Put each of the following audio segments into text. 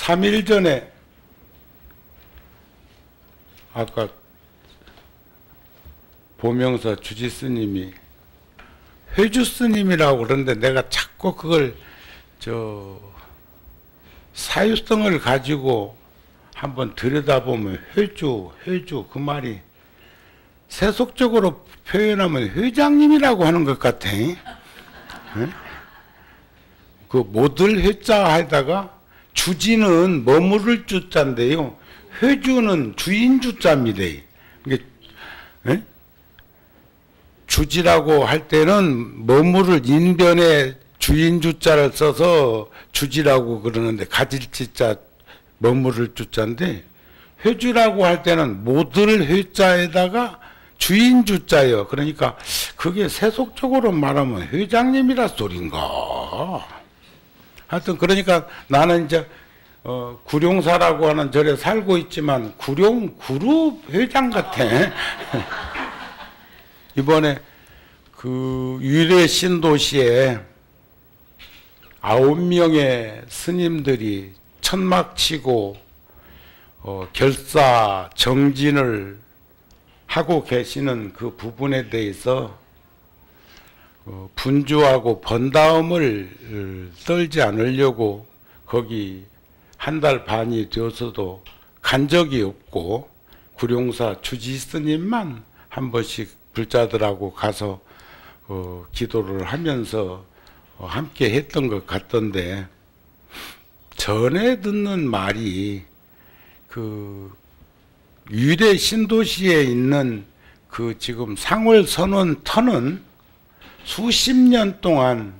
3일 전에 아까 보명서 주지 스님이 회주 스님이라고 그러는데 내가 자꾸 그걸 사유성을 가지고 한번 들여다보면 회주 그 말이 세속적으로 표현하면 회장님이라고 하는 것 같아. 그 못을 회자 하다가 주지는 머무를 주자인데요. 회주는 주인 주자입니다. 이게 주지라고 할 때는 머무를 인변에 주인 주자를 써서 주지라고 그러는데 가질지자 머무를 주자인데 회주라고 할 때는 못을 회자에다가 주인 주자예요. 그러니까 그게 세속적으로 말하면 회장님이라 소린가. 하여튼 그러니까 나는 이제 구룡사라고 하는 절에 살고 있지만 구룡 그룹 회장 같아. 이번에 그 유래 신도시에 9명의 스님들이 천막 치고 결사 정진을 하고 계시는 그 부분에 대해서 분주하고 번다움을 떨지 않으려고 거기 한 달 반이 되어서도 간 적이 없고 구룡사 주지 스님만 한 번씩 불자들하고 가서 기도를 하면서 함께 했던 것 같던데, 전에 듣는 말이 그 유래 신도시에 있는 그 지금 상월선원 터는 수십 년 동안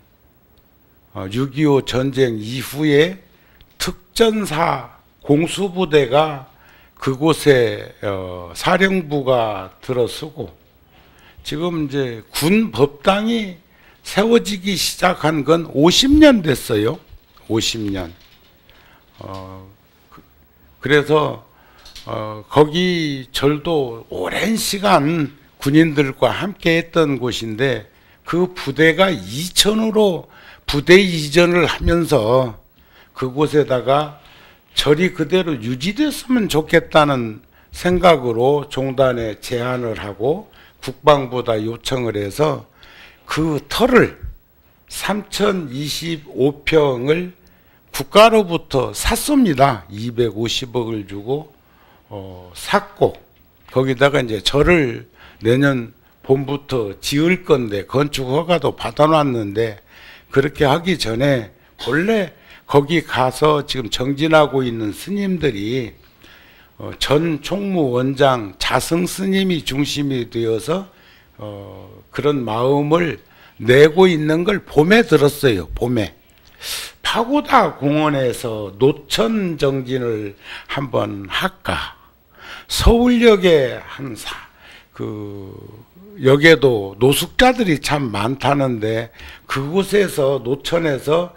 6.25 전쟁 이후에 특전사 공수부대가 그곳에 사령부가 들어서고 지금 이제 군 법당이 세워지기 시작한 건 50년 됐어요. 50년. 그래서 거기 절도 오랜 시간 군인들과 함께 했던 곳인데 그 부대가 이천으로 부대 이전을 하면서 그곳에다가 절이 그대로 유지됐으면 좋겠다는 생각으로 종단에 제안을 하고 국방부다 요청을 해서 그 터를 3025평을 국가로부터 샀습니다. 250억을 주고 샀고 거기다가 이제 절을 내년 봄부터 지을 건데 건축 허가도 받아놨는데 그렇게 하기 전에 본래 거기 가서 지금 정진하고 있는 스님들이 전 총무원장 자승 스님이 중심이 되어서 그런 마음을 내고 있는 걸 봄에 들었어요. 봄에 파고다 공원에서 노천 정진을 한번 할까. 서울역에 역에도 노숙자들이 참 많다는데 그곳에서 노천에서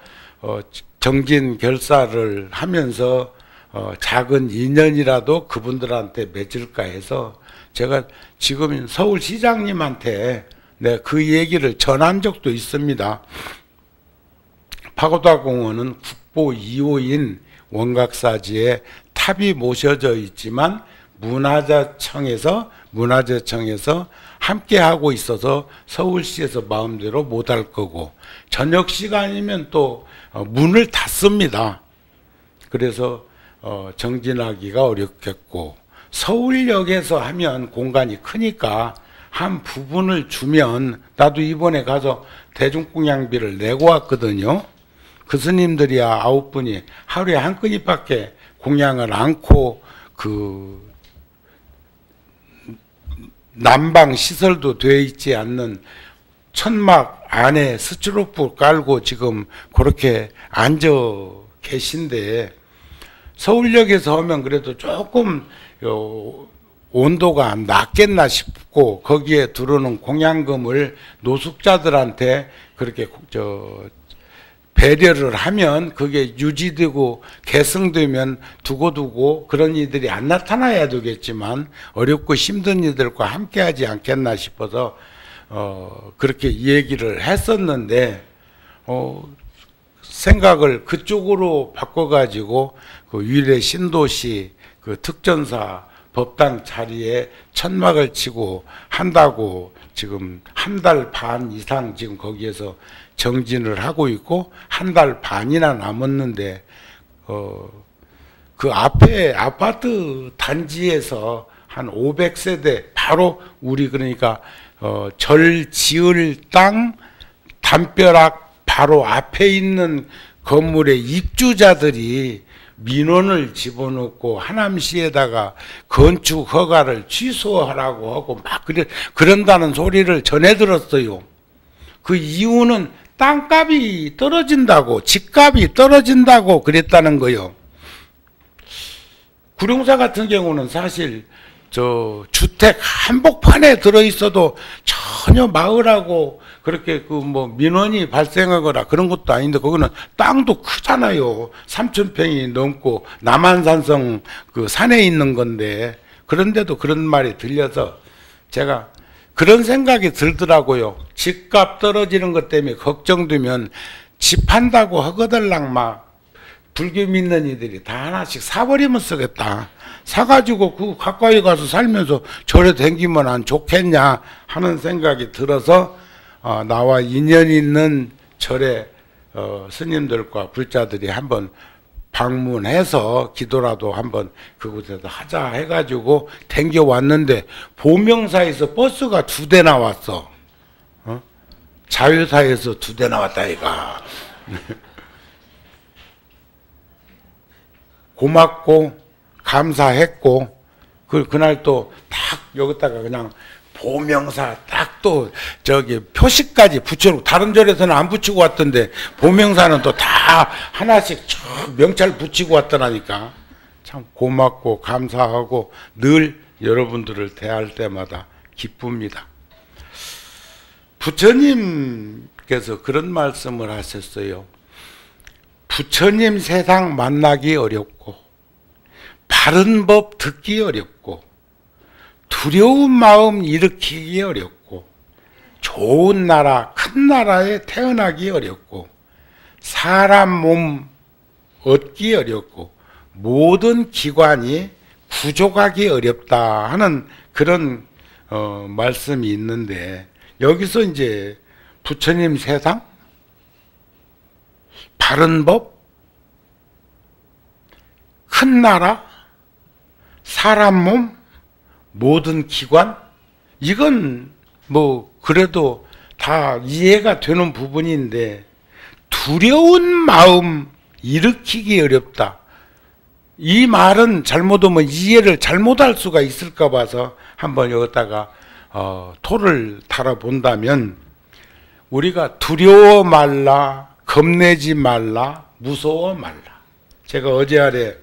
정진 결사를 하면서 작은 인연이라도 그분들한테 맺을까 해서 제가 지금 서울시장님한테 그 얘기를 전한 적도 있습니다. 파고다 공원은 국보 2호인 원각사지에 탑이 모셔져 있지만 문화재청에서 함께 하고 있어서 서울시에서 마음대로 못 할 거고 저녁 시간이면 또 문을 닫습니다. 그래서 정진하기가 어렵겠고 서울역에서 하면 공간이 크니까 한 부분을 주면 나도 이번에 가서 대중공양비를 내고 왔거든요. 그 스님들이야 9분이 하루에 한 건입밖에 공양을 않고 그 난방 시설도 되어 있지 않는 천막 안에 스티로폼 깔고 지금 그렇게 앉아 계신데 서울역에서 하면 그래도 조금 온도가 낮겠나 싶고 거기에 들어오는 공양금을 노숙자들한테 그렇게 배려를 하면 그게 유지되고 개성되면 두고두고 그런 이들이 안 나타나야 되겠지만 어렵고 힘든 이들과 함께 하지 않겠나 싶어서 그렇게 얘기를 했었는데 생각을 그쪽으로 바꿔가지고 그 위례 신도시 그 특전사 법당 자리에 천막을 치고 한다고 지금 한 달 반 이상 지금 거기에서 정진을 하고 있고 한 달 반이나 남았는데 그 앞에 아파트 단지에서 한 500세대 바로 우리 그러니까 절 지을 땅 담벼락 바로 앞에 있는 건물의 입주자들이 민원을 집어넣고 하남시에다가 건축 허가를 취소하라고 하고 막 그런다는 소리를 전해 들었어요. 그 이유는 땅값이 떨어진다고, 집값이 떨어진다고 그랬다는 거요. 구룡사 같은 경우는 사실 저 주택 한복판에 들어 있어도 전혀 마을하고 그렇게 그 뭐 민원이 발생하거나 그런 것도 아닌데 거기는 땅도 크잖아요. 3,000평이 넘고 남한산성 그 산에 있는 건데 그런데도 그런 말이 들려서 제가 그런 생각이 들더라고요. 집값 떨어지는 것 때문에 걱정되면 집 한다고 허거들랑 막 불교 믿는 이들이 다 하나씩 사버리면 쓰겠다. 사가지고 그 가까이 가서 살면서 절에 댕기면 안 좋겠냐 하는 생각이 들어서 나와 인연 있는 절에 스님들과 불자들이 한번 방문해서 기도라도 한번 그곳에서 하자 해가지고 댕겨왔는데 보명사에서 버스가 2대 나왔어. 자유사에서 2대 나왔다 이가. 고맙고 감사했고 그날 또 딱 여기다가 그냥 보명사 딱 또 저기 표시까지 붙여놓고 다른 절에서는 안 붙이고 왔던데 보명사는 또 다 하나씩 명찰 붙이고 왔더라니까 참 고맙고 감사하고 늘 여러분들을 대할 때마다 기쁩니다. 부처님께서 그런 말씀을 하셨어요. 부처님 세상 만나기 어렵고 바른 법 듣기 어렵고 두려운 마음 일으키기 어렵고 좋은 나라 큰 나라에 태어나기 어렵고 사람 몸 얻기 어렵고 모든 기관이 구족하기 어렵다 하는 그런 말씀이 있는데 여기서 이제 부처님 세상 바른 법, 큰 나라, 사람 몸, 모든 기관, 이건 뭐 그래도 다 이해가 되는 부분인데 두려운 마음 일으키기 어렵다. 이 말은 잘못하면 이해를 잘못할 수가 있을까 봐서 한번 여기다가 토를 달아본다면 우리가 두려워 말라, 겁내지 말라, 무서워 말라. 제가 어제 아래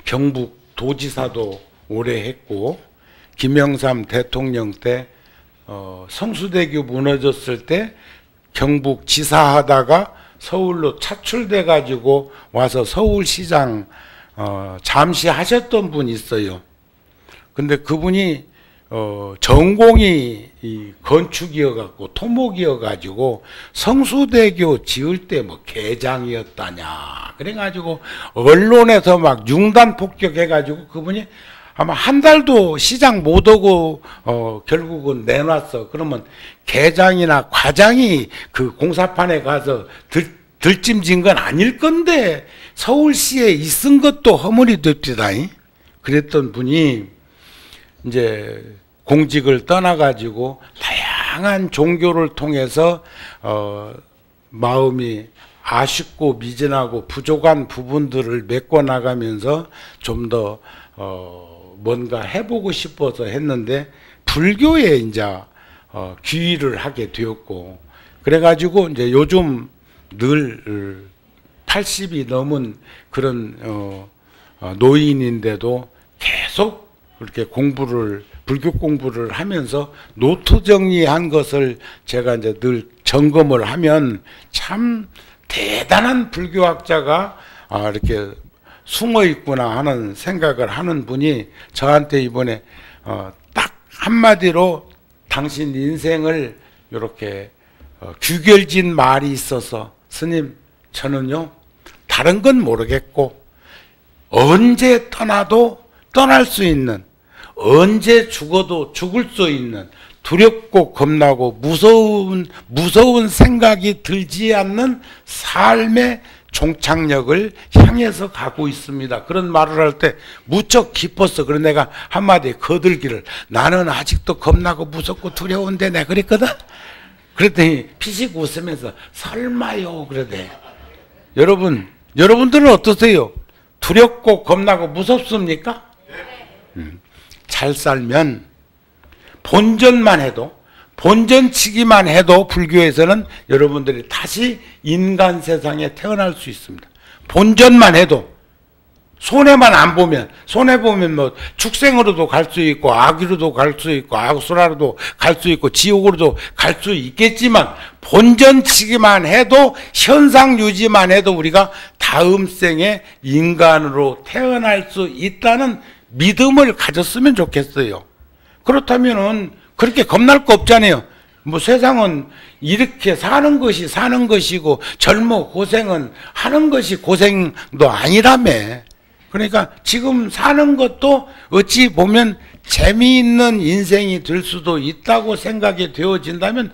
경북 도지사도 오래 했고 김영삼 대통령 때 성수대교 무너졌을 때 경북 지사 하다가 서울로 차출돼 가지고 와서 서울시장 잠시 하셨던 분이 있어요. 근데 그분이 전공이 이 건축이어갖고 토목이어가지고 성수대교 지을 때 뭐 개장이었다냐 그래가지고 언론에서 막 융단 폭격해가지고 그분이 아마 한 달도 시장 못 오고 결국은 내놨어. 그러면 개장이나 과장이 그 공사판에 가서 들짐진 건 아닐 건데 서울시에 있은 것도 허물이 됩디다. 그랬던 분이 이제 공직을 떠나가지고 다양한 종교를 통해서 마음이 아쉽고 미진하고 부족한 부분들을 메꿔나가면서 좀 더 뭔가 해보고 싶어서 했는데 불교에 이제 귀의를 하게 되었고 그래가지고 이제 요즘 늘 80이 넘은 그런 노인인데도 계속 그렇게 불교 공부를 하면서 노트 정리한 것을 제가 이제 늘 점검을 하면 참 대단한 불교학자가 이렇게 숨어 있구나 하는 생각을 하는 분이 저한테 이번에 딱 한마디로 당신 인생을 이렇게 규결진 말이 있어서 스님, 저는요, 다른 건 모르겠고, 언제 떠나도 떠날 수 있는, 언제 죽어도 죽을 수 있는, 두렵고 겁나고 무서운 생각이 들지 않는 삶의 종착역을 향해서 가고 있습니다. 그런 말을 할 때 무척 기뻤어. 그래서 내가 한마디 거들기를, 나는 아직도 겁나고 무섭고 두려운데 내가 그랬거든. 그랬더니 피식 웃으면서 설마요 그러대. 여러분들은 어떠세요? 두렵고 겁나고 무섭습니까? 잘 살면 본전만 해도, 본전치기만 해도 불교에서는 여러분들이 다시 인간 세상에 태어날 수 있습니다. 본전만 해도, 손해만 안 보면, 손해보면 뭐 축생으로도 갈 수 있고, 아귀로도 갈 수 있고, 아수라로도 갈 수 있고, 지옥으로도 갈 수 있겠지만, 본전치기만 해도, 현상 유지만 해도 우리가 다음 생에 인간으로 태어날 수 있다는 믿음을 가졌으면 좋겠어요. 그렇다면은 그렇게 겁날 거 없잖아요. 뭐 세상은 이렇게 사는 것이 사는 것이고, 젊어 고생은 하는 것이 고생도 아니라며. 그러니까 지금 사는 것도 어찌 보면 재미있는 인생이 될 수도 있다고 생각이 되어진다면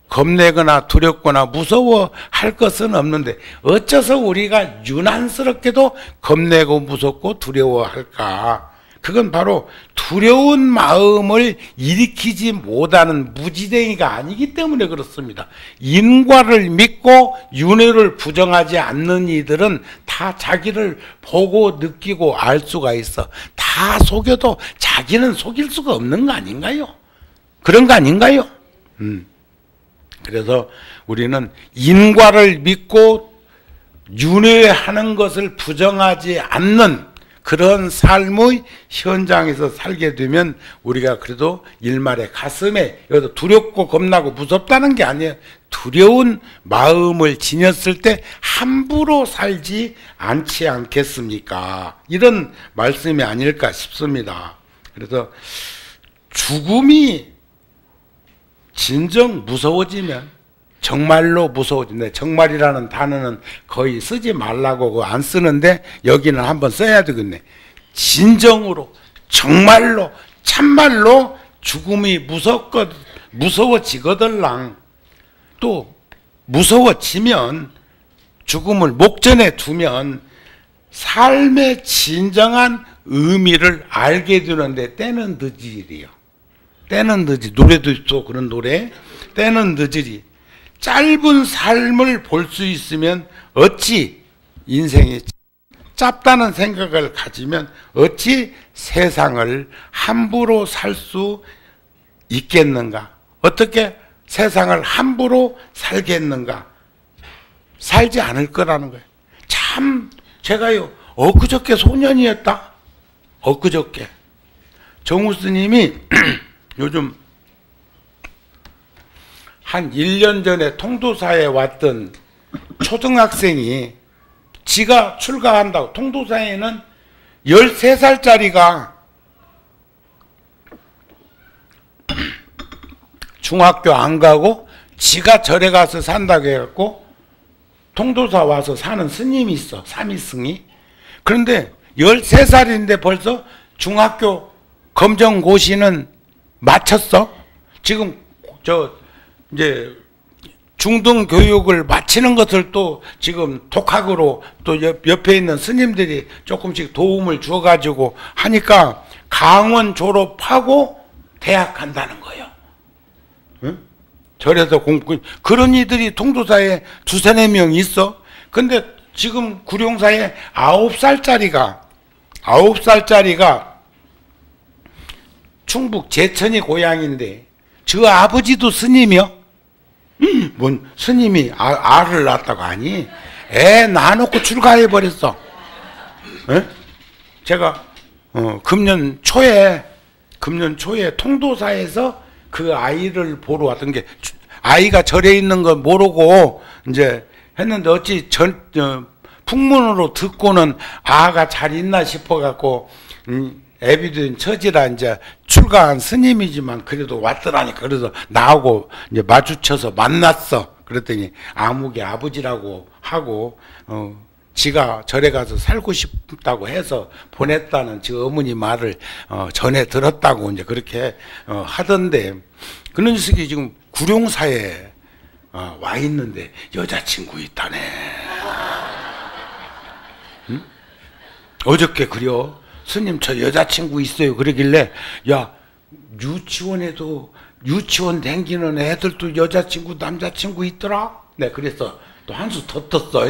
겁내거나 두렵거나 무서워할 것은 없는데, 어째서 우리가 유난스럽게도 겁내고 무섭고 두려워할까? 그건 바로 두려운 마음을 일으키지 못하는 무지댕이가 아니기 때문에 그렇습니다. 인과를 믿고 윤회를 부정하지 않는 이들은 다 자기를 보고 느끼고 알 수가 있어. 다 속여도 자기는 속일 수가 없는 거 아닌가요? 그런 거 아닌가요? 그래서 우리는 인과를 믿고 윤회하는 것을 부정하지 않는 그런 삶의 현장에서 살게 되면 우리가 그래도 일말의 가슴에, 여기서 두렵고 겁나고 무섭다는 게 아니에요. 두려운 마음을 지녔을 때 함부로 살지 않지 않겠습니까? 이런 말씀이 아닐까 싶습니다. 그래서 죽음이 진정 무서워지면, 정말로 무서워진다. 정말이라는 단어는 거의 쓰지 말라고 안 쓰는데 여기는 한번 써야 되겠네. 진정으로, 정말로, 참말로 죽음이 무서워지거들랑. 또 무서워지면, 죽음을 목전에 두면 삶의 진정한 의미를 알게 되는데 때는 늦으리요. 때는 늦으리. 노래도 있어, 그런 노래. 때는 늦으리. 짧은 삶을 볼 수 있으면 어찌 인생이 짧다는 생각을 가지면 어찌 세상을 함부로 살 수 있겠는가? 어떻게 세상을 함부로 살겠는가? 살지 않을 거라는 거예요. 참, 제가요, 엊그저께 소년이었다. 엊그저께. 정우 스님이 요즘 한 1년 전에 통도사에 왔던 초등학생이 지가 출가한다고. 통도사에는 13살짜리가 중학교 안 가고 지가 절에 가서 산다고 해갖고 통도사 와서 사는 스님이 있어. 삼위승이. 그런데 13살인데 벌써 중학교 검정고시는 마쳤어. 지금 이제 중등 교육을 마치는 것을 또 지금 독학으로 또 옆에 있는 스님들이 조금씩 도움을 줘가지고 하니까 강원 졸업하고 대학 간다는 거예요. 응? 절에서 공부. 그런 이들이 통도사에 2~4명 있어. 근데 지금 구룡사에 9살짜리가 충북 제천이 고향인데 저 아버지도 스님이요? 뭔 스님이 알을 낳았다고 하니? 애 낳아놓고 출가해버렸어. 에? 제가 금년 초에 통도사에서 그 아이를 보러 왔던 게, 아이가 절에 있는 거 모르고 이제 했는데 어찌 풍문으로 듣고는 아가 잘 있나 싶어갖고 애비된 처지라 이제 출가한 스님이지만 그래도 왔더라니까. 그래서 나하고 이제 마주쳐서 만났어. 그랬더니 아무개 아버지라고 하고 지가 절에 가서 살고 싶다고 해서 보냈다는 저 어머니 말을 전해 들었다고 이제 그렇게 하던데, 그런 녀석이 지금 구룡사에 와 있는데 여자친구 있다네. 응? 어저께 그려 스님 저 여자친구 있어요 그러길래, 야 유치원에도 유치원 댕기는 애들도 여자친구 남자친구 있더라. 네, 그래서 또 한 수 더 떴어.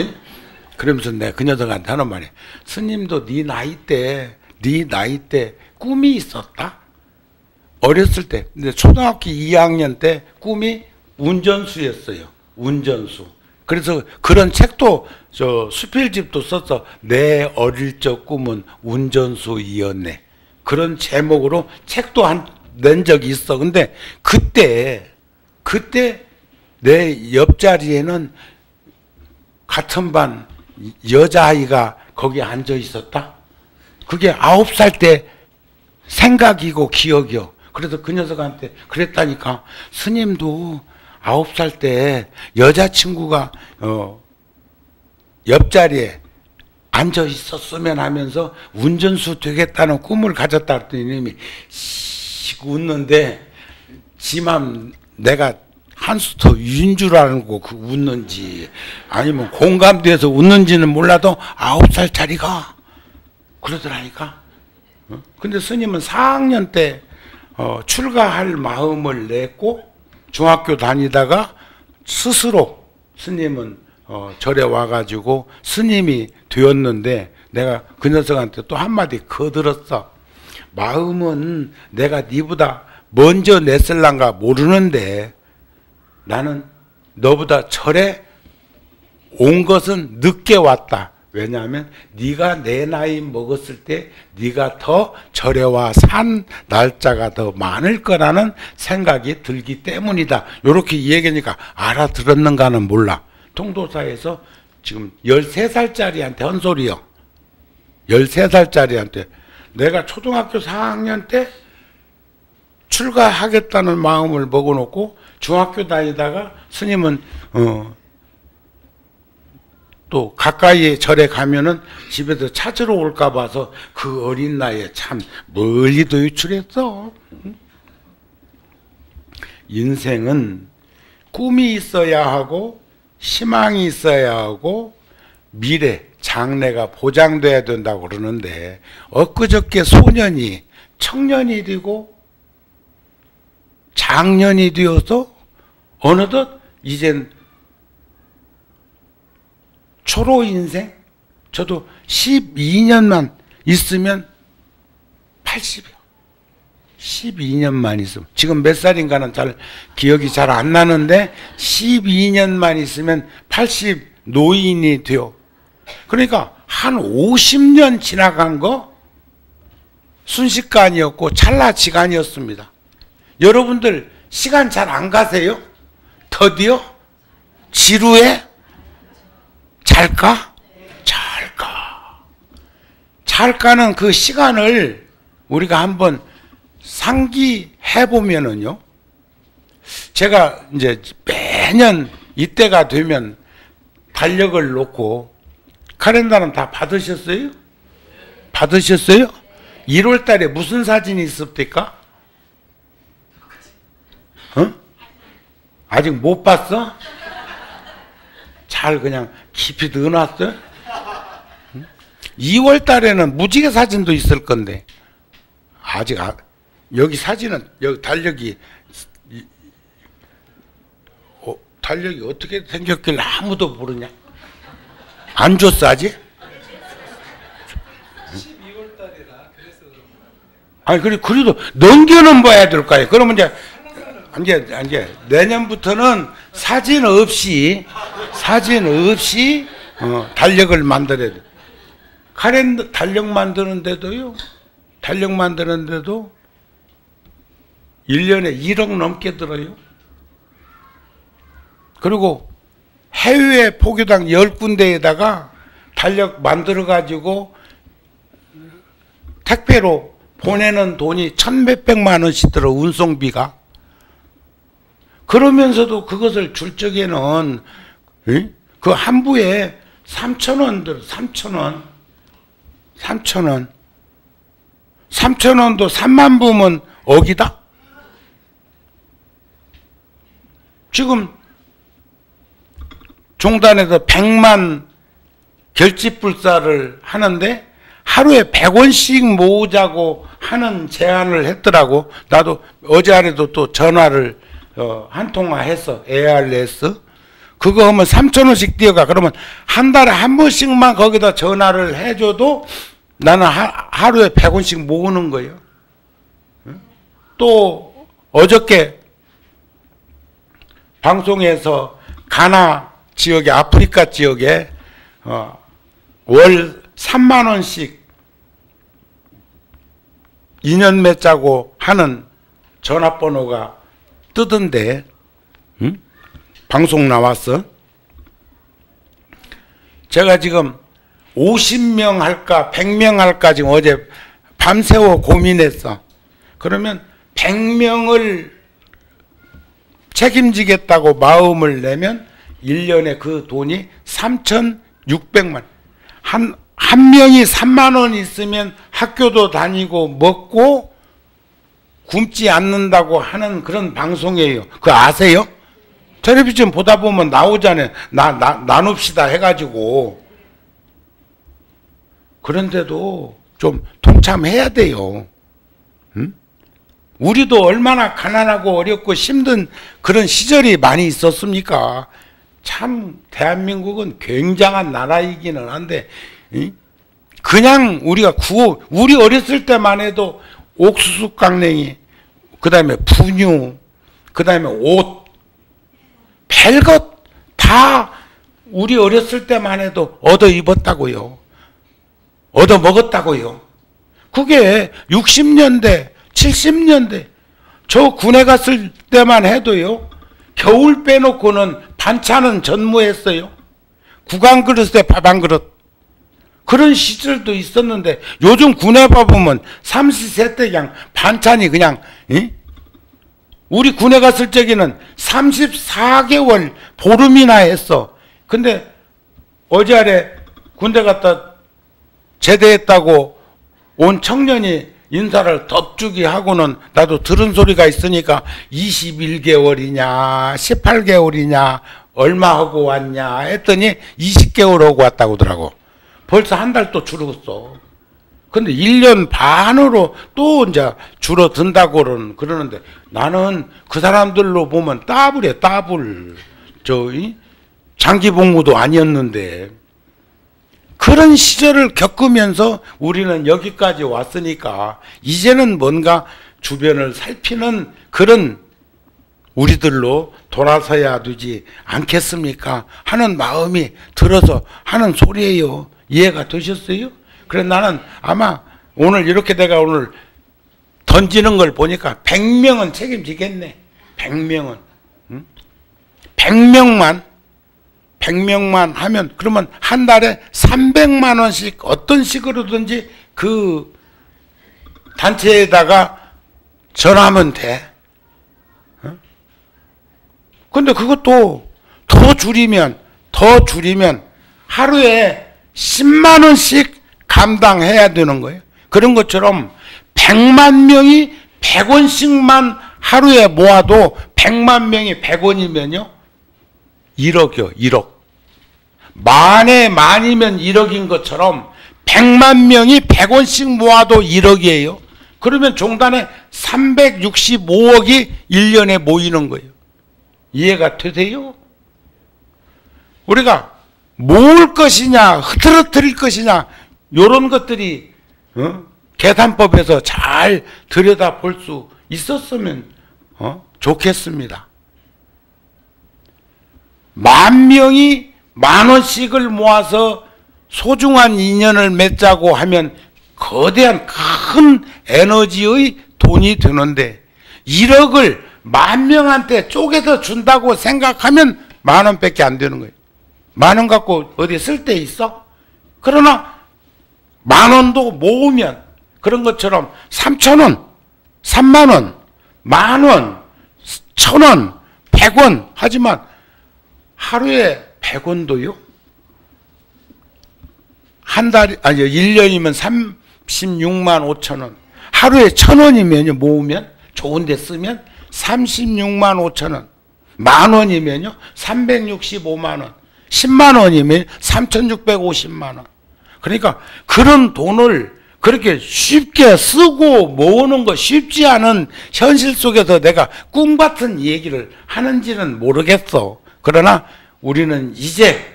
그러면서 내가 그 녀석한테 하는 말이, 스님도 네 나이 때 꿈이 있었다. 어렸을 때, 근데 초등학교 2학년 때 꿈이 운전수였어요. 운전수. 그래서 그런 책도 저 수필집도 썼어. 내 어릴 적 꿈은 운전수이었네. 그런 제목으로 책도 낸 적이 있어. 근데 그때 내 옆자리에는 같은 반 여자아이가 거기 앉아 있었다. 그게 9살 때 생각이고 기억이요. 그래서 그 녀석한테 그랬다니까. 스님도 9살 때 여자친구가 옆자리에 앉아 있었으면 하면서 운전수 되겠다는 꿈을 가졌다 그랬더니 이놈이 씩 웃는데, 지맘 내가 한 수 더 위인 줄 알고 그 웃는지 아니면 공감돼서 웃는지는 몰라도 9살짜리가 그러더라니까. 근데 스님은 4학년 때 출가할 마음을 냈고 중학교 다니다가 스스로 스님은 절에 와가지고 스님이 되었는데, 내가 그 녀석한테 또 한마디 거들었어. 마음은 내가 니보다 먼저 냈을란가 모르는데 나는 너보다 절에 온 것은 늦게 왔다. 왜냐하면 네가 내 나이 먹었을 때 네가 더 절에 와 산 날짜가 더 많을 거라는 생각이 들기 때문이다. 이렇게 얘기하니까 알아들었는가는 몰라. 통도사에서 지금 13살짜리한테 한 소리요. 13살짜리한테 내가 초등학교 4학년 때 출가하겠다는 마음을 먹어놓고 중학교 다니다가 스님은 또 가까이에 절에 가면은 집에서 찾으러 올까 봐서 그 어린 나이에 참 멀리도 유출했어. 인생은 꿈이 있어야 하고 희망이 있어야 하고 미래 장래가 보장돼야 된다고 그러는데, 엊그저께 소년이 청년이 되고 장년이 되어서 어느덧 이젠 초로 인생? 저도 12년만 있으면 80이요. 12년만 있으면, 지금 몇 살인가는 잘 기억이 잘 안 나는데 12년만 있으면 80 노인이 돼요. 그러니까 한 50년 지나간 거 순식간이었고 찰나지간이었습니다. 여러분들 시간 잘 안 가세요? 더디어? 지루해? 잘까? 잘까는 그 시간을 우리가 한번 상기해 보면은요, 제가 이제 매년 이때가 되면 달력을 놓고, 카렌다는 다 받으셨어요? 받으셨어요? 1월 달에 무슨 사진이 있습니까? 아직 못 봤어? 잘 그냥 깊이 넣어놨어? 2월 달에는 무지개 사진도 있을 건데, 아직 여기 사진은, 여기 달력이 달력이 어떻게 생겼길래 아무도 모르냐? 안 줬어 아직? 12월 달이라 그래서 그런 거. 아니 그래도 넘겨는 봐야 될 거예요. 그러면 이제 내년부터는 사진 없이 달력을 만들어야 돼. 카렌더 달력 만드는데도 1년에 1억 넘게 들어요. 그리고 해외 포교당 10군데에다가 달력 만들어 가지고 택배로 보내는 돈이 1,000몇백만 원씩 들어, 운송비가. 그러면서도 그것을 줄 적에는 그 한 부에 3,000원, 3,000원, 3,000원, 3,000원도 3만 부면 억이다? 지금 종단에서 100만 결집불사를 하는데 하루에 100원씩 모으자고 하는 제안을 했더라고. 나도 어제 아래도 또 전화를 한 통화 했어. ARS. 그거 하면 3,000원씩 뛰어가. 그러면 한 달에 한 번씩만 거기다 전화를 해줘도 나는 하루에 100원씩 모으는 거예요. 또 어저께 방송에서 가나 지역에, 아프리카 지역에 월 3만 원씩 인연 맺자고 하는 전화번호가 뜨던데, 방송 나왔어. 제가 지금 50명 할까 100명 할까 지금 어제 밤새워 고민했어. 그러면 100명을 책임지겠다고 마음을 내면 1년에 그 돈이 3,600만. 한 명이 3만 원 있으면 학교도 다니고 먹고 굶지 않는다고 하는 그런 방송이에요. 그거 아세요? 텔레비전 보다 보면 나오잖아요. 나눕시다 해가지고. 그런데도 좀 동참해야 돼요. 우리도 얼마나 가난하고 어렵고 힘든 그런 시절이 많이 있었습니까? 참 대한민국은 굉장한 나라이기는 한데 그냥 우리가 우리 어렸을 때만 해도 옥수수 깡냉이, 그 다음에 분유, 그 다음에 옷, 별것 다 우리 어렸을 때만 해도 얻어 입었다고요. 얻어 먹었다고요. 그게 60년대 70년대 저 군에 갔을 때만 해도요, 겨울 빼놓고는 반찬은 전무했어요. 국왕 그릇에 밥 한 그릇. 그런 시절도 있었는데 요즘 군에 가보면 삼시세끼 그냥 반찬이 그냥, 우리 군에 갔을 적에는 34개월 보름이나 했어. 근데 어제 아래 군대 갔다 제대했다고 온 청년이 인사를 덧주기 하고는 나도 들은 소리가 있으니까 21개월이냐 18개월이냐 얼마 하고 왔냐 했더니 20개월 하고 왔다고 하더라고. 벌써 한 달 또 줄었어. 근데 1년 반으로 또 이제 줄어든다고 그러는데 나는 그 사람들로 보면 따블이야, 따블. 장기 복무도 아니었는데 그런 시절을 겪으면서 우리는 여기까지 왔으니까 이제는 뭔가 주변을 살피는 그런 우리들로 돌아서야 되지 않겠습니까? 하는 마음이 들어서 하는 소리예요. 이해가 되셨어요? 그래 나는 아마 오늘 이렇게 내가 오늘 던지는 걸 보니까 100명은 책임지겠네. 100명은. 100명만 하면 그러면 한 달에 300만 원씩 어떤 식으로든지 그 단체에다가 전하면 돼. 근데 그것도 더 줄이면 하루에 10만 원씩 감당해야 되는 거예요. 그런 것처럼 100만 명이 100원씩만 하루에 모아도 100만 명이 100원이면요 1억이요. 1억. 만이면 1억인 것처럼 100만 명이 100원씩 모아도 1억이에요. 그러면 종단에 365억이 1년에 모이는 거예요. 이해가 되세요? 우리가 모을 것이냐 흐트러뜨릴 것이냐 이런 것들이 계산법에서 잘 들여다볼 수 있었으면 좋겠습니다. 10,000명이 10,000원씩을 모아서 소중한 인연을 맺자고 하면 거대한 큰 에너지의 돈이 되는데 1억을 10,000명한테 쪼개서 준다고 생각하면 10,000원밖에 안 되는 거예요. 10,000원 갖고 어디 쓸 데 있어? 그러나 10,000원도 모으면 그런 것처럼 3,000원, 30,000원, 10,000원, 1,000원, 100원. 하지만 하루에 100원도요? 한 달이, 아니, 1년이면 36만 5천 원. 하루에 1,000원이면요, 모으면, 좋은 데 쓰면 36만 5천 원. 10,000원이면요, 365만 원. 10만 원이면 3,650만 원. 그러니까 그런 돈을 그렇게 쉽게 쓰고 모으는 거 쉽지 않은 현실 속에서 내가 꿈 같은 얘기를 하는지는 모르겠어. 그러나 우리는 이제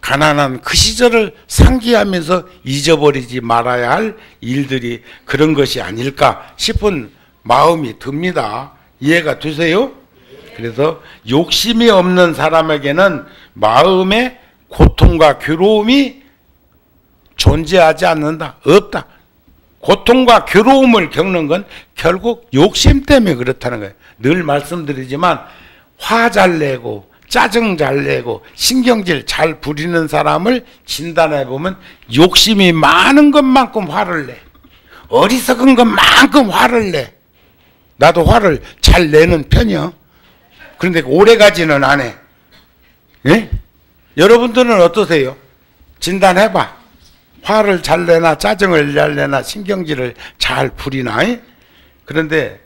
가난한 그 시절을 상기하면서 잊어버리지 말아야 할 일들이 그런 것이 아닐까 싶은 마음이 듭니다. 이해가 되세요? 그래서 욕심이 없는 사람에게는 마음의 고통과 괴로움이 존재하지 않는다. 없다. 고통과 괴로움을 겪는 건 결국 욕심 때문에 그렇다는 거예요. 늘 말씀드리지만 화 잘 내고 짜증 잘 내고 신경질 잘 부리는 사람을 진단해 보면 욕심이 많은 것만큼 화를 내. 어리석은 것만큼 화를 내. 나도 화를 잘 내는 편이요. 그런데 오래 가지는 않아. 예? 여러분들은 어떠세요? 진단해봐. 화를 잘 내나 짜증을 잘 내나 신경질을 잘 부리나? 예? 그런데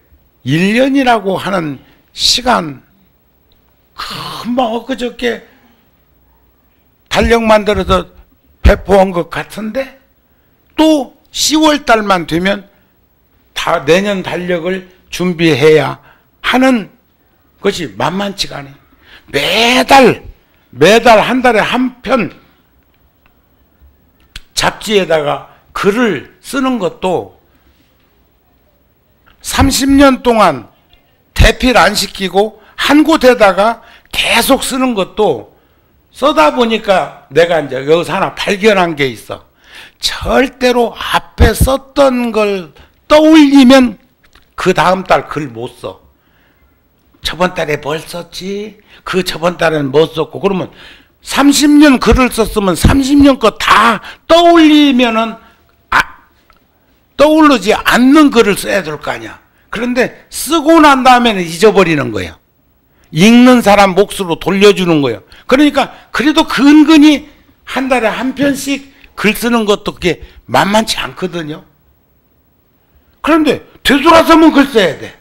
1년이라고 하는 시간 금방 엊그저께 달력 만들어서 배포한 것 같은데 또 10월 달만 되면 다 내년 달력을 준비해야 하는 것이 만만치가 않아요. 매달 한 달에 한 편 잡지에다가 글을 쓰는 것도 30년 동안 대필 안 시키고 한 곳에다가 계속 쓰는 것도 써다 보니까 내가 이제 여기서 하나 발견한 게 있어. 절대로 앞에 썼던 걸 떠올리면 그 다음 달 글 못 써. 저번 달에 뭘 썼지? 그 저번 달에는 뭐 썼고. 그러면 30년 글을 썼으면 30년 거 다 떠올리면은 떠오르지 않는 글을 써야 될 거 아니야. 그런데 쓰고 난 다음에는 잊어버리는 거예요. 읽는 사람 몫으로 돌려주는 거예요. 그러니까 그래도 근근히 한 달에 한 편씩 글 쓰는 것도 그게 만만치 않거든요. 그런데 되돌아서면 글 써야 돼.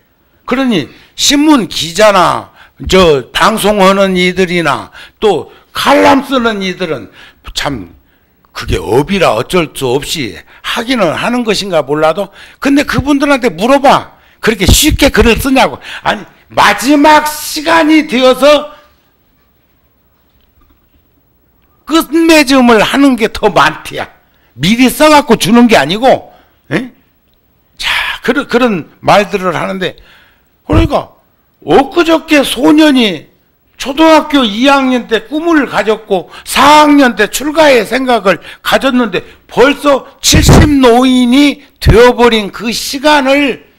그러니 신문 기자나 저 방송하는 이들이나 또 칼럼 쓰는 이들은 참 그게 업이라 어쩔 수 없이 하기는 하는 것인가 몰라도 근데 그분들한테 물어봐. 그렇게 쉽게 글을 쓰냐고. 아니 마지막 시간이 되어서 끝맺음을 하는 게 더 많대야. 미리 써갖고 주는 게 아니고. 에? 자 그런 말들을 하는데 그러니까 엊그저께 소년이 초등학교 2학년 때 꿈을 가졌고 4학년 때 출가의 생각을 가졌는데 벌써 70 노인이 되어버린 그 시간을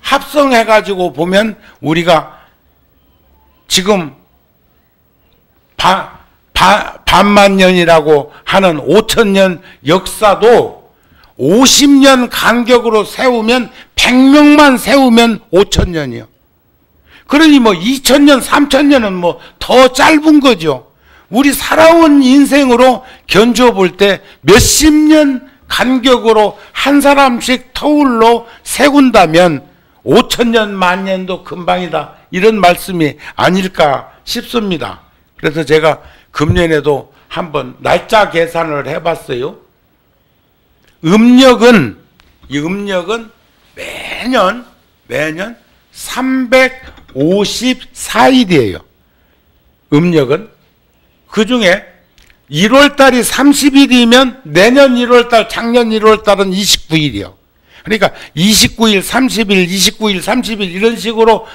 합성해가지고 보면 우리가 지금 반만년이라고 하는 5,000년 역사도 50년 간격으로 세우면 100명만 세우면 5,000년이요. 그러니 뭐 2,000년, 3,000년은 뭐 더 짧은 거죠. 우리 살아온 인생으로 견주어 볼 때 몇십 년 간격으로 한 사람씩 터울로 세운다면 5,000년, 만년도 금방이다. 이런 말씀이 아닐까 싶습니다. 그래서 제가 금년에도 한번 날짜 계산을 해봤어요. 음력은 매년 354일이에요. 음력은. 그 중에 1월달이 30일이면 내년 1월달, 작년 1월달은 29일이요. 그러니까 29일, 30일, 29일, 30일 이런 식으로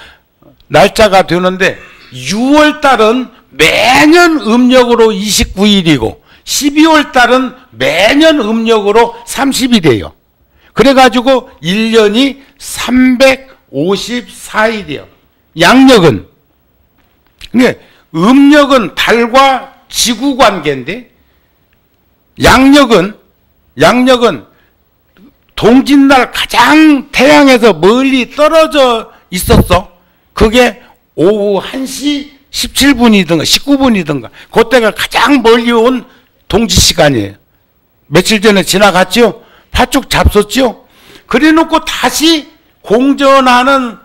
날짜가 되는데 6월달은 매년 음력으로 29일이고 12월달은 매년 음력으로 30일이에요. 그래가지고 1년이 354일이에요. 양력은 근데 음력은 달과 지구 관계인데 양력은 동짓날 가장 태양에서 멀리 떨어져 있었어. 그게 오후 1시 17분이든가 19분이든가 그때가 가장 멀리 온 동지 시간이에요. 며칠 전에 지나갔죠? 파쭉 잡섰죠? 그래 놓고 다시 공전하는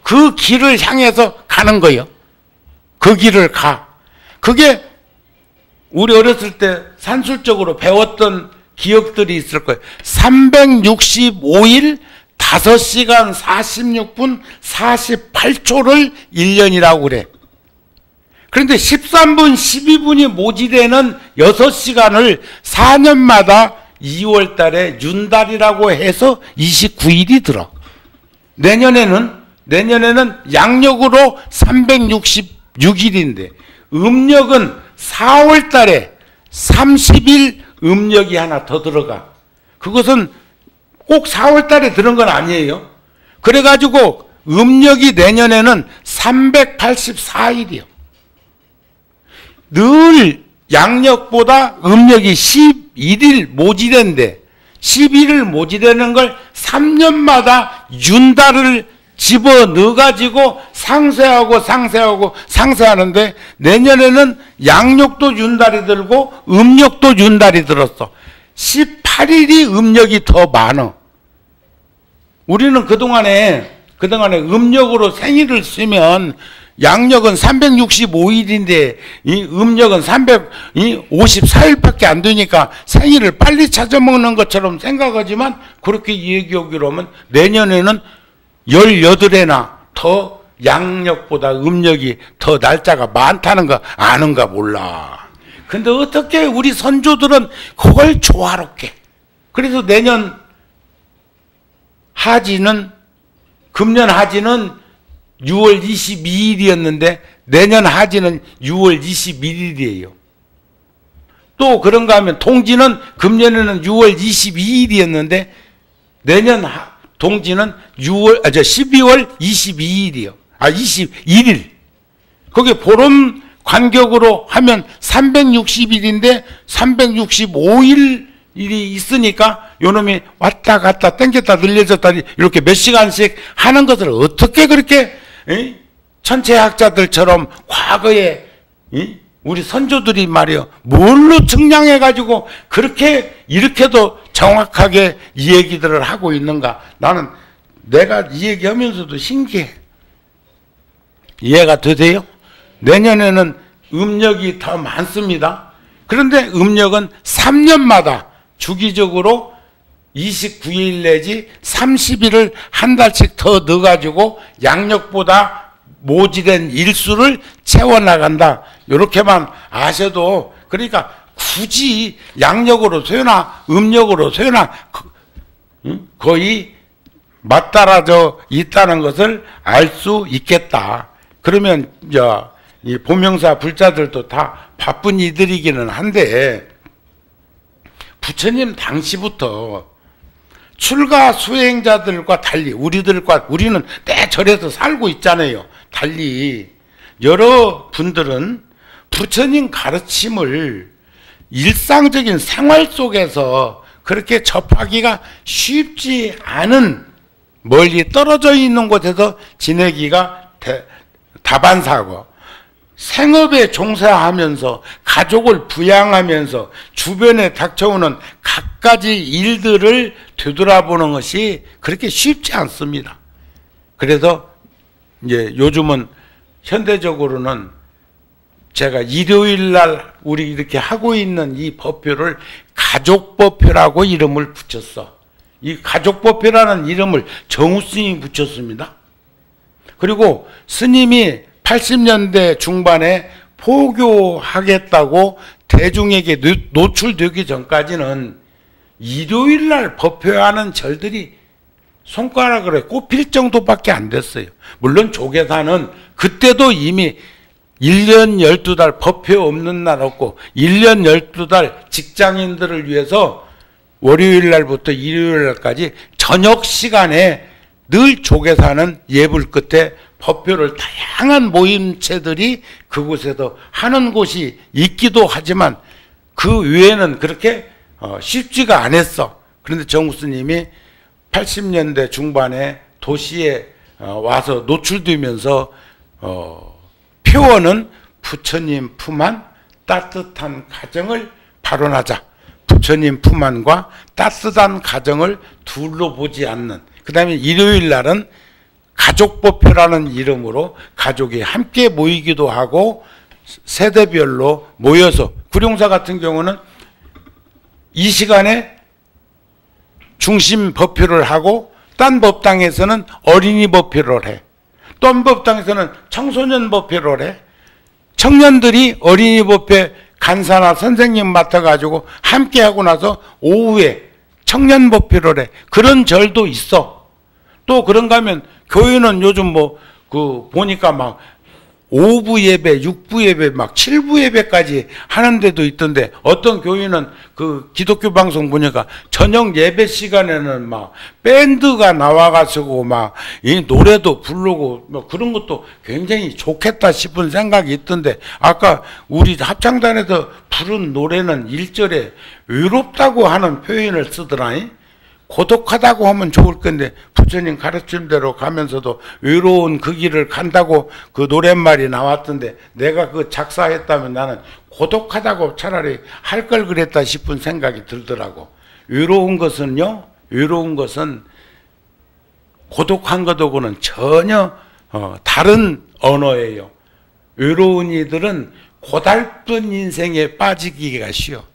그 길을 향해서 가는 거예요. 그 길을 가. 그게 우리 어렸을 때 산술적으로 배웠던 기억들이 있을 거예요. 365일 5시간 46분 48초를 1년이라고 그래. 그런데 13분 12분이 모지되는 6시간을 4년마다 2월 달에 윤달이라고 해서 29일이 들어. 내년에는 양력으로 366일인데 음력은 4월 달에 30일 음력이 하나 더 들어가. 그것은 꼭 4월 달에 들은 건 아니에요. 그래가지고 음력이 내년에는 384일이요. 늘 양력보다 음력이 11일 모지된데 11일 모지되는 걸 3년마다 윤달을 집어넣어가지고 상쇄하는데 내년에는 양력도 윤달이 들고 음력도 윤달이 들었어. 18일이 음력이 더 많어. 우리는 그동안에 음력으로 생일을 쓰면 양력은 365일인데 이 음력은 354일밖에 안 되니까 생일을 빨리 찾아먹는 것처럼 생각하지만 그렇게 얘기하기로 하면 내년에는 18회나 더 양력보다 음력이 더 날짜가 많다는 거 아는가 몰라. 근데 어떻게 우리 선조들은 그걸 조화롭게. 그래서 내년 금년 하지는 6월 22일이었는데 내년 하지는 6월 21일이에요. 또 그런가 하면 동지는 금년에는 6월 22일이었는데 내년 동지는 12월 22일이요. 21일. 거기 보름 간격으로 하면 360일인데 365일이 있으니까 요놈이 왔다 갔다 땡겼다 늘려졌다 이렇게 몇 시간씩 하는 것을 어떻게 그렇게 천체학자들처럼 과거에 우리 선조들이 말이요 뭘로 측량해 가지고 그렇게 이렇게도 정확하게 이 얘기들을 하고 있는가. 나는 내가 이 얘기하면서도 신기해. 이해가 되세요? 내년에는 음력이 더 많습니다. 그런데 음력은 3년마다 주기적으로 29일 내지 30일을 한 달씩 더 넣어가지고 양력보다 모지된 일수를 채워나간다. 이렇게만 아셔도, 그러니까 굳이 양력으로 세우나 음력으로 세우나 거의 맞따라져 있다는 것을 알 수 있겠다. 그러면 이 본명사 불자들도 다 바쁜 이들이기는 한데 부처님 당시부터 출가 수행자들과 달리 우리는 내 절에서 살고 있잖아요. 달리 여러 분들은 부처님 가르침을 일상적인 생활 속에서 그렇게 접하기가 쉽지 않은 멀리 떨어져 있는 곳에서 지내기가 다반사고, 생업에 종사하면서 가족을 부양하면서 주변에 닥쳐오는 갖가지 일들을 되돌아보는 것이 그렇게 쉽지 않습니다. 그래서 이제 요즘은 현대적으로는 제가 일요일 날 우리 이렇게 하고 있는 이 법표를 가족법표라고 이름을 붙였어. 이 가족법표라는 이름을 정우 스님이 붙였습니다. 그리고 스님이 80년대 중반에 포교하겠다고 대중에게 노출되기 전까지는 일요일 날 법표하는 절들이 손가락으로 꼽힐 정도밖에 안 됐어요. 물론 조계사는 그때도 이미 1년 12달 법표 없는 날 없고 1년 12달 직장인들을 위해서 월요일 날부터 일요일 날까지 저녁 시간에 늘 조계사는 예불 끝에 법표를 다양한 모임체들이 그곳에서 하는 곳이 있기도 하지만 그 외에는 그렇게 쉽지가 않았어. 그런데 정우 스님이 80년대 중반에 도시에 와서 노출되면서 표어는 부처님 품안 따뜻한 가정을 발언하자. 부처님 품안과 따뜻한 가정을 둘로 보지 않는. 그 다음에 일요일 날은 가족법회라는 이름으로 가족이 함께 모이기도 하고 세대별로 모여서 구룡사 같은 경우는 이 시간에 중심 법회를 하고 딴 법당에서는 어린이 법회를 해. 딴 법당에서는 청소년 법회를 해. 청년들이 어린이 법회 간사나 선생님 맡아가지고 함께 하고 나서 오후에 청년 법회를 해. 그런 절도 있어. 또 그런가 하면 교회는 요즘 보니까 막 5부 예배, 6부 예배, 막 7부 예배까지 하는 데도 있던데, 어떤 교회는 기독교 방송 보니까 저녁 예배 시간에는 막 밴드가 나와가지고 막 이 노래도 부르고 뭐 그런 것도 굉장히 좋겠다 싶은 생각이 있던데, 아까 우리 합창단에서 부른 노래는 1절에 외롭다고 하는 표현을 쓰더라니. 고독하다고 하면 좋을 건데 부처님 가르침대로 가면서도 외로운 그 길을 간다고 그 노랫말이 나왔던데, 내가 작사했다면 나는 고독하다고 차라리 할 걸 그랬다 싶은 생각이 들더라고. 외로운 것은요, 외로운 것은 고독한 것하고는 전혀 다른 언어예요. 외로운 이들은 고달픈 인생에 빠지기가 쉬워.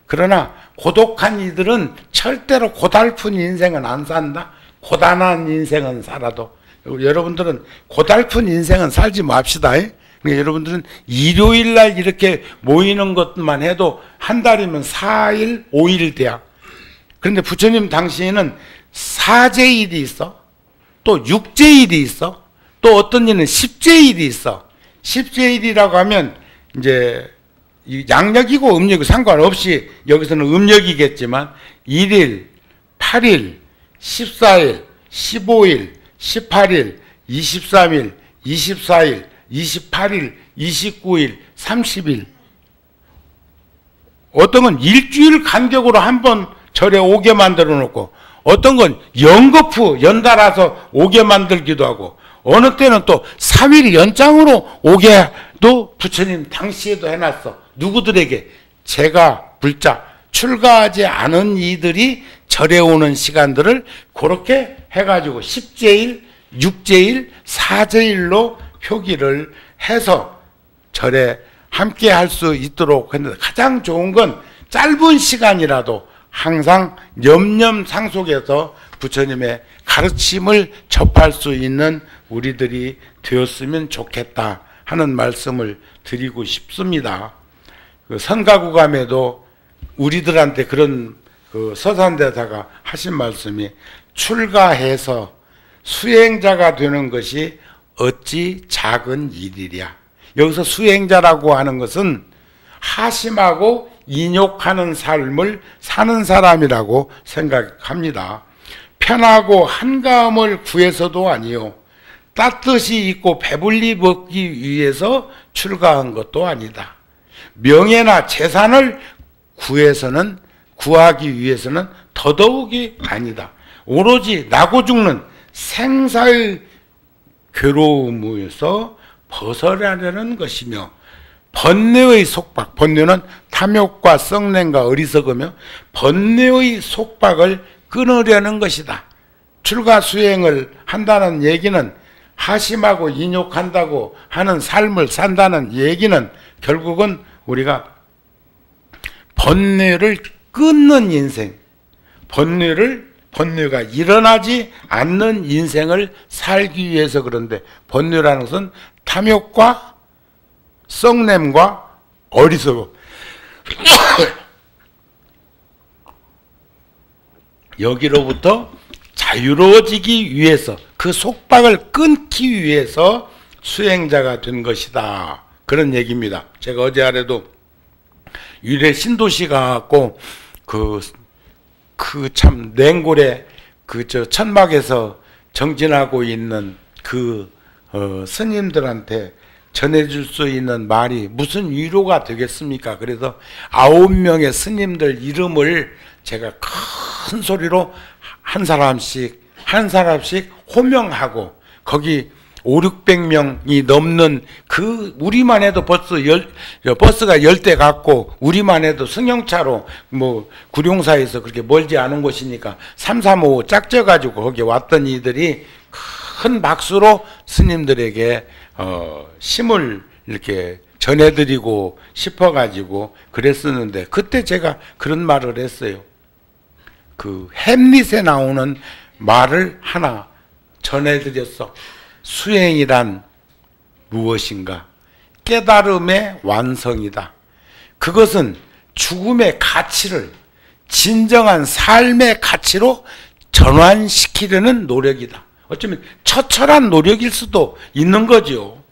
그러나 고독한 이들은 절대로 고달픈 인생은 안 산다. 고단한 인생은 살아도. 여러분들은 고달픈 인생은 살지 맙시다. 그러니까 여러분들은 일요일 날 이렇게 모이는 것만 해도 한 달이면 4일, 5일 돼야. 그런데 부처님 당시에는 사제일이 있어. 또 육제일이 있어. 또 어떤 일은 십제일이 있어. 십제일이라고 하면 이제 양력이고 음력이고 상관없이 여기서는 음력이겠지만 1일, 8일, 14일, 15일, 18일, 23일, 24일, 28일, 29일, 30일. 어떤 건 일주일 간격으로 한 번 절에 오게 만들어 놓고, 어떤 건 연거푸 연달아서 오게 만들기도 하고, 어느 때는 또 3일 연장으로 오게도 부처님 당시에도 해놨어. 누구들에게? 제가 불자 출가하지 않은 이들이 절에 오는 시간들을 그렇게 해가지고 10제일, 6제일, 4제일로 표기를 해서 절에 함께 할 수 있도록 했는데, 가장 좋은 건 짧은 시간이라도 항상 염념상속에서 부처님의 가르침을 접할 수 있는 우리들이 되었으면 좋겠다 하는 말씀을 드리고 싶습니다. 선가구감에도 우리들한테 그런 서산대사가 하신 말씀이, 출가해서 수행자가 되는 것이 어찌 작은 일이랴. 여기서 수행자라고 하는 것은 하심하고 인욕하는 삶을 사는 사람이라고 생각합니다. 편하고 한가함을 구해서도 아니요, 따뜻이 있고 배불리 먹기 위해서 출가한 것도 아니다. 명예나 재산을 구하기 위해서는 더더욱이 아니다. 오로지 나고 죽는 생사의 괴로움에서 벗어나려는 것이며, 번뇌의 속박, 번뇌는 탐욕과 썩냄과 어리석으며 번뇌의 속박을 끊으려는 것이다. 출가 수행을 한다는 얘기는, 하심하고 인욕한다고 하는 삶을 산다는 얘기는 결국은 우리가 번뇌를 끊는 인생, 번뇌가 일어나지 않는 인생을 살기 위해서. 그런데 번뇌라는 것은 탐욕과 썩냄과 어리석음, 여기로부터 자유로워지기 위해서, 그 속박을 끊기 위해서 수행자가 된 것이다. 그런 얘기입니다. 제가 어제 아래도 유래 신도시가 갖고 참 냉골에 천막에서 정진하고 있는 스님들한테 전해줄 수 있는 말이 무슨 위로가 되겠습니까? 그래서 9명의 스님들 이름을 제가 큰 소리로 한 사람씩 호명하고, 거기 500~600명이 넘는 그 우리만 해도 벌써 버스가 10대 갔고 우리만 해도 승용차로 뭐 구룡사에서 그렇게 멀지 않은 곳이니까 335 짝져가지고 거기 왔던 이들이 큰 박수로 스님들에게 힘을 이렇게 전해드리고 싶어가지고 그랬었는데 그때 제가 그런 말을 했어요. 그 햄릿에 나오는 말을 하나 전해드렸어. 수행이란 무엇인가? 깨달음의 완성이다. 그것은 죽음의 가치를 진정한 삶의 가치로 전환시키려는 노력이다. 어쩌면 처철한 노력일 수도 있는 거죠.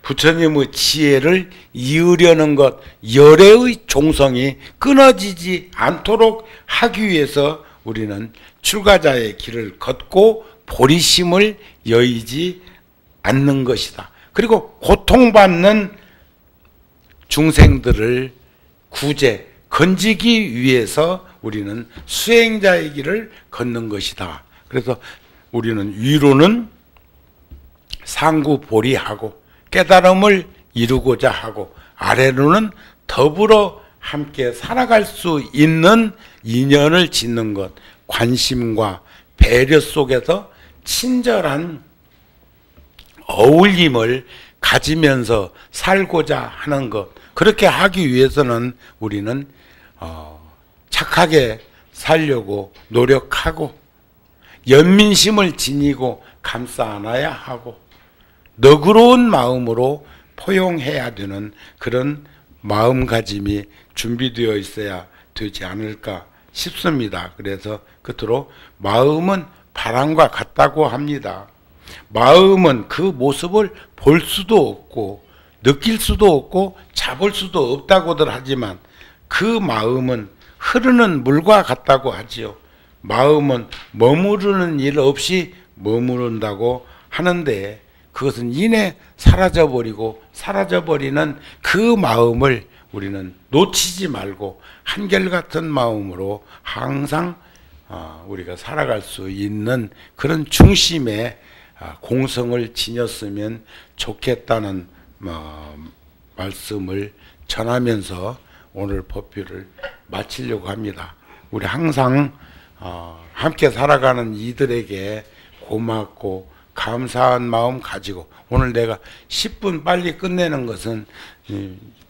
부처님의 지혜를 이으려는 것, 열애의 종성이 끊어지지 않도록 하기 위해서 우리는 출가자의 길을 걷고 보리심을 여의지 않는 것이다. 그리고 고통받는 중생들을 구제, 건지기 위해서 우리는 수행자의 길을 걷는 것이다. 그래서 우리는 위로는 상구보리하고 깨달음을 이루고자 하고 아래로는 더불어 함께 살아갈 수 있는 인연을 짓는 것, 관심과 배려 속에서 친절한 어울림을 가지면서 살고자 하는 것, 그렇게 하기 위해서는 우리는 착하게 살려고 노력하고 연민심을 지니고 감싸 안아야 하고 너그러운 마음으로 포용해야 되는 그런 마음가짐이 준비되어 있어야 되지 않을까 싶습니다. 그래서 끝으로 마음은 바람과 같다고 합니다. 마음은 그 모습을 볼 수도 없고 느낄 수도 없고 잡을 수도 없다고들 하지만 그 마음은 흐르는 물과 같다고 하지요. 마음은 머무르는 일 없이 머무른다고 하는데 그것은 이내 사라져버리고 사라져버리는 그 마음을 우리는 놓치지 말고 한결같은 마음으로 항상 우리가 살아갈 수 있는 그런 중심의 공성을 지녔으면 좋겠다는 말씀을 전하면서 오늘 법회를 마치려고 합니다. 우리 항상 함께 살아가는 이들에게 고맙고 감사한 마음 가지고 오늘 내가 10분 빨리 끝내는 것은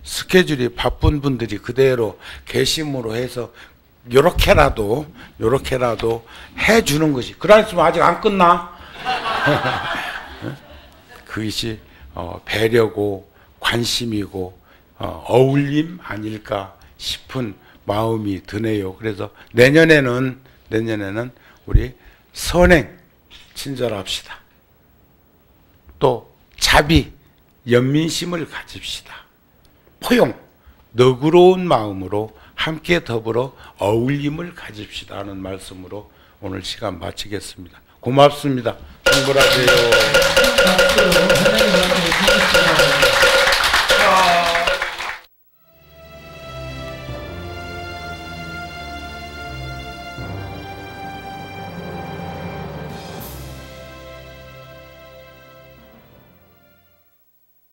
스케줄이 바쁜 분들이 그대로 계심으로 해서 요렇게라도 해주는 것이 그랬으면 아직 안 끝나? 그것이 배려고 관심이고 어울림 아닐까 싶은 마음이 드네요. 그래서 내년에는 우리 선행 친절합시다. 또 자비, 연민심을 가집시다. 포용, 너그러운 마음으로 함께 더불어 어울림을 가집시다 하는 말씀으로 오늘 시간 마치겠습니다. 고맙습니다. 성불하세요.